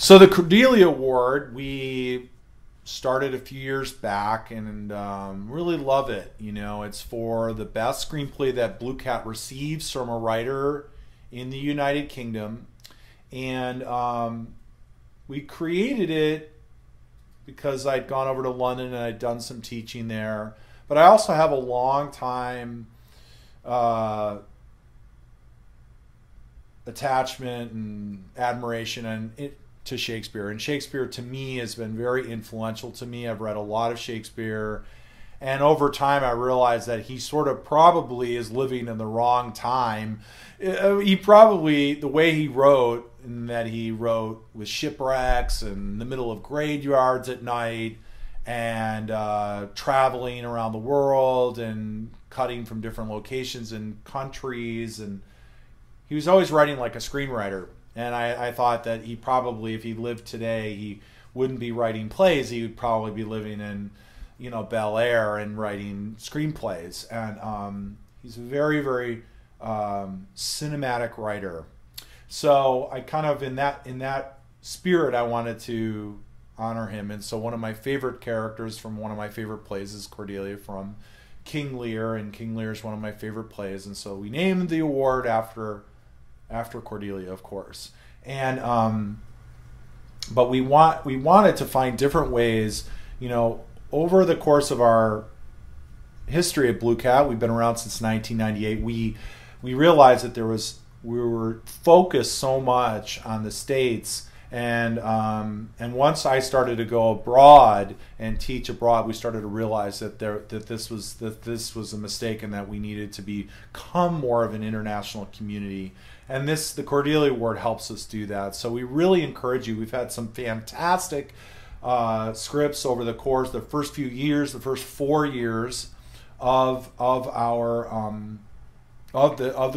So the Cordelia Award, we started a few years back and really love it. You know, it's for the best screenplay that BlueCat receives from a writer in the United Kingdom. And we created it because I'd gone over to London and I'd done some teaching there. But I also have a long time attachment and admiration to Shakespeare. And Shakespeare, to me, has been very influential to me. I've read a lot of Shakespeare. And over time, I realized that he sort of probably is living in the wrong time. He probably, the way he wrote, and that he wrote with shipwrecks and in the middle of graveyards at night and traveling around the world and cutting from different locations and countries. And he was always writing like a screenwriter. And I thought that he probably, if he lived today, he wouldn't be writing plays. He would probably be living in, you know, Bel Air and writing screenplays. And he's a very, very cinematic writer. So I kind of, in that spirit, I wanted to honor him. And so one of my favorite characters from one of my favorite plays is Cordelia from King Lear, and King Lear is one of my favorite plays. And so we named the award after Cordelia, of course. And but we wanted to find different ways, you know, over the course of our history at BlueCat. We've been around since 1998. We realized that we were focused so much on the States, and once I started to go abroad and teach abroad, we started to realize that this was a mistake and that we needed to become more of an international community. And the Cordelia Award helps us do that. So we really encourage you. We've had some fantastic scripts over the course, the first few years, the first 4 years of the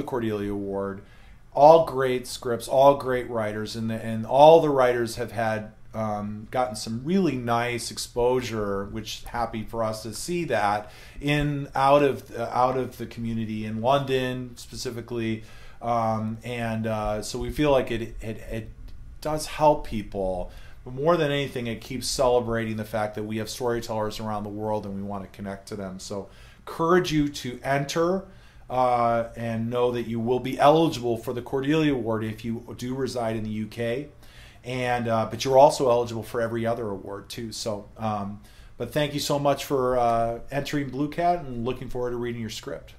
Cordelia Award. All great scripts, all great writers, and all the writers have had gotten some really nice exposure, which happy for us to see that out of the community in London specifically, so we feel like it does help people. But more than anything, it keeps celebrating the fact that we have storytellers around the world and we want to connect to them. So encourage you to enter and know that you will be eligible for the Cordelia Award if you do reside in the UK. But you're also eligible for every other award too. So, but thank you so much for entering BlueCat, and looking forward to reading your script.